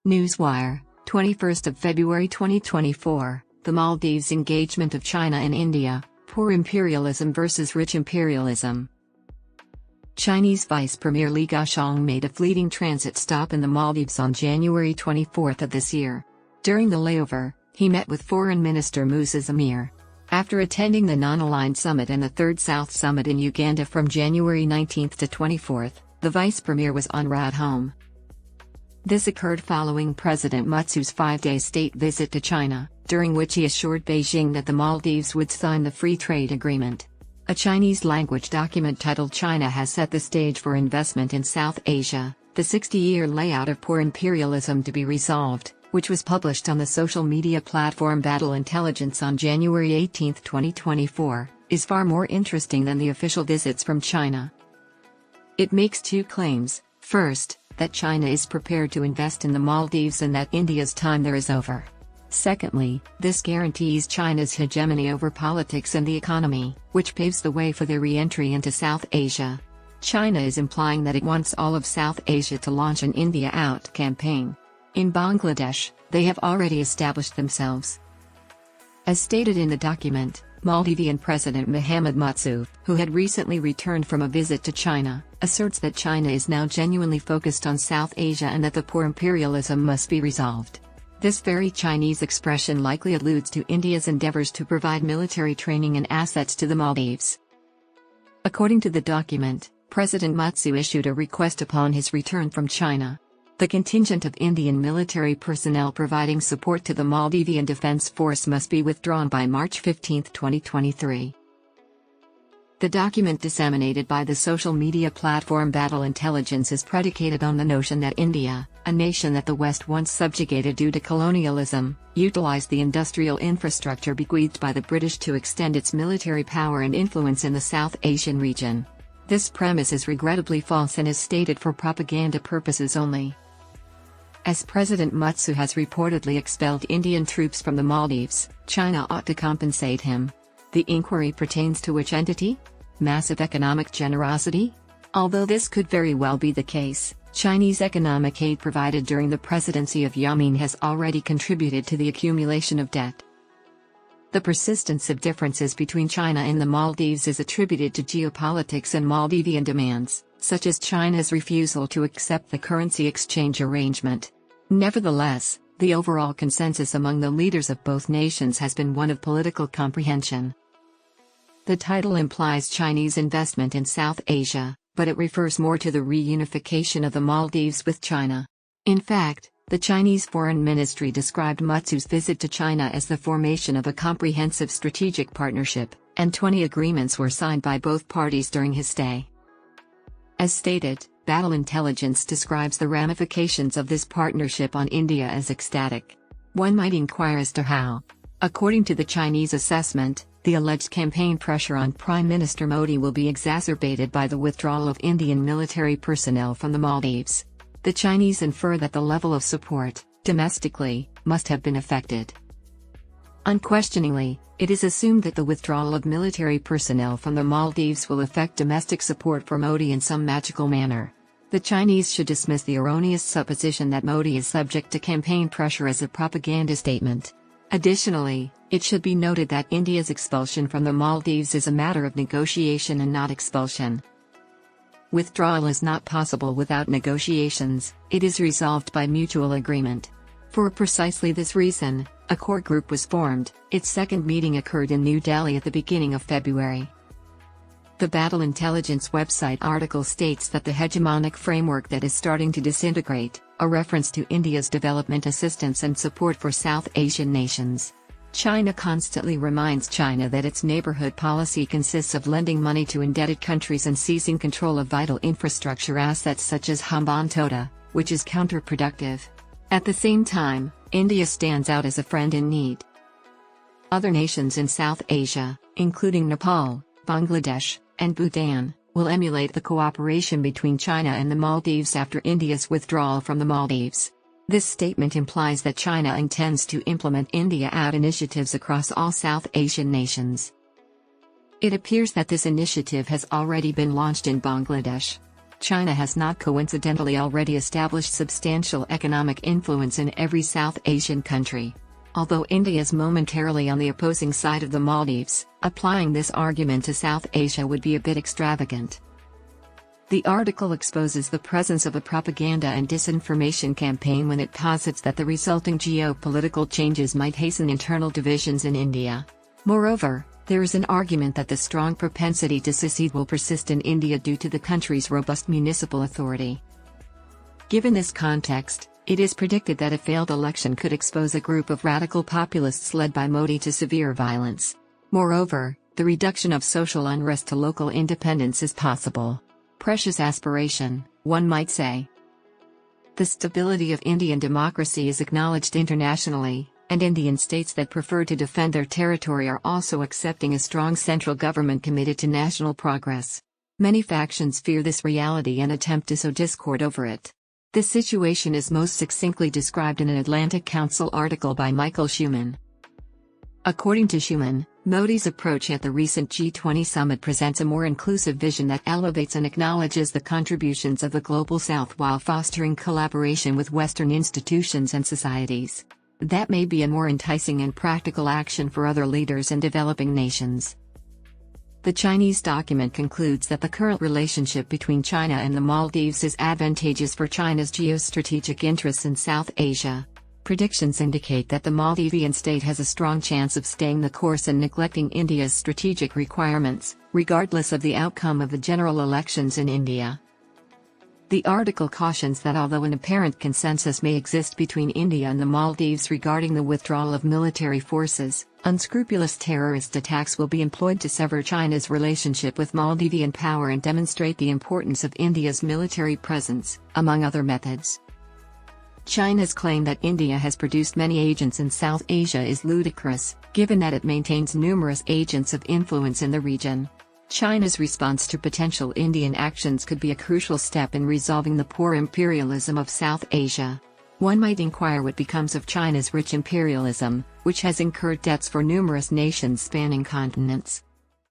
Newswire, 21st of February 2024, the Maldives' engagement of China and India, poor imperialism versus rich imperialism. Chinese Vice-Premier Li Guozhong made a fleeting transit stop in the Maldives on January 24 of this year. During the layover, he met with Foreign Minister Moosa Zameer. After attending the Non-Aligned Summit and the Third South Summit in Uganda from January 19 to 24, the Vice-Premier was en route home. This occurred following President Moosa's 5-day state visit to China, during which he assured Beijing that the Maldives would sign the free trade agreement. A Chinese-language document titled "China has set the stage for investment in South Asia, the 60-year layout of poor imperialism to be resolved," which was published on the social media platform Battle Intelligence on January 18, 2024, is far more interesting than the official visits from China. It makes two claims: first, that China is prepared to invest in the Maldives and that India's time there is over. Secondly, this guarantees China's hegemony over politics and the economy, which paves the way for their re-entry into South Asia. China is implying that it wants all of South Asia to launch an India out campaign. In Bangladesh, they have already established themselves. As stated in the document, Maldivian President Mohamed Mutsu, who had recently returned from a visit to China, asserts that China is now genuinely focused on South Asia and that the poor imperialism must be resolved. This very Chinese expression likely alludes to India's endeavors to provide military training and assets to the Maldives. According to the document, President Mutsu issued a request upon his return from China. The contingent of Indian military personnel providing support to the Maldivian Defense Force must be withdrawn by March 15, 2023. The document disseminated by the social media platform Battle Intelligence is predicated on the notion that India, a nation that the West once subjugated due to colonialism, utilized the industrial infrastructure bequeathed by the British to extend its military power and influence in the South Asian region. This premise is regrettably false and is stated for propaganda purposes only. As President Mutsu has reportedly expelled Indian troops from the Maldives, China ought to compensate him. The inquiry pertains to which entity? Massive economic generosity? Although this could very well be the case, Chinese economic aid provided during the presidency of Yamin has already contributed to the accumulation of debt. The persistence of differences between China and the Maldives is attributed to geopolitics and Maldivian demands, such as China's refusal to accept the currency exchange arrangement. Nevertheless, the overall consensus among the leaders of both nations has been one of political comprehension. The title implies Chinese investment in South Asia, but it refers more to the reunification of the Maldives with China. In fact, the Chinese Foreign Ministry described Mutsu's visit to China as the formation of a comprehensive strategic partnership, and 20 agreements were signed by both parties during his stay. As stated, Battle Intelligence describes the ramifications of this partnership on India as ecstatic. One might inquire as to how. According to the Chinese assessment, the alleged campaign pressure on Prime Minister Modi will be exacerbated by the withdrawal of Indian military personnel from the Maldives. The Chinese infer that the level of support, domestically, must have been affected. Unquestioningly, it is assumed that the withdrawal of military personnel from the Maldives will affect domestic support for Modi in some magical manner. The Chinese should dismiss the erroneous supposition that Modi is subject to campaign pressure as a propaganda statement. Additionally, it should be noted that India's expulsion from the Maldives is a matter of negotiation and not expulsion. Withdrawal is not possible without negotiations, it is resolved by mutual agreement. For precisely this reason, a core group was formed. Its second meeting occurred in New Delhi at the beginning of February. The Battle Intelligence website article states that the hegemonic framework that is starting to disintegrate, a reference to India's development assistance and support for South Asian nations. China constantly reminds China that its neighborhood policy consists of lending money to indebted countries and seizing control of vital infrastructure assets such as Hambantota, which is counterproductive. At the same time, India stands out as a friend in need. Other nations in South Asia, including Nepal, Bangladesh, and Bhutan, will emulate the cooperation between China and the Maldives after India's withdrawal from the Maldives. This statement implies that China intends to implement India out initiatives across all South Asian nations. It appears that this initiative has already been launched in Bangladesh. China has not coincidentally already established substantial economic influence in every South Asian country. Although India is momentarily on the opposing side of the Maldives, applying this argument to South Asia would be a bit extravagant. The article exposes the presence of a propaganda and disinformation campaign when it posits that the resulting geopolitical changes might hasten internal divisions in India. Moreover, there is an argument that the strong propensity to secede will persist in India due to the country's robust municipal authority. Given this context, it is predicted that a failed election could expose a group of radical populists led by Modi to severe violence. Moreover, the reduction of social unrest to local independence is possible. Precious aspiration, one might say. The stability of Indian democracy is acknowledged internationally, and Indian states that prefer to defend their territory are also accepting a strong central government committed to national progress. Many factions fear this reality and attempt to sow discord over it. This situation is most succinctly described in an Atlantic Council article by Michael Schumann. According to Schumann, Modi's approach at the recent G20 summit presents a more inclusive vision that elevates and acknowledges the contributions of the Global South while fostering collaboration with Western institutions and societies. That may be a more enticing and practical action for other leaders in developing nations. The Chinese document concludes that the current relationship between China and the Maldives is advantageous for China's geostrategic interests in South Asia. Predictions indicate that the Maldivian state has a strong chance of staying the course and neglecting India's strategic requirements, regardless of the outcome of the general elections in India. The article cautions that although an apparent consensus may exist between India and the Maldives regarding the withdrawal of military forces, unscrupulous terrorist attacks will be employed to sever China's relationship with Maldivian power and demonstrate the importance of India's military presence, among other methods. China's claim that India has produced many agents in South Asia is ludicrous, given that it maintains numerous agents of influence in the region. China's response to potential Indian actions could be a crucial step in resolving the poor imperialism of South Asia. One might inquire what becomes of China's rich imperialism, which has incurred debts for numerous nations spanning continents.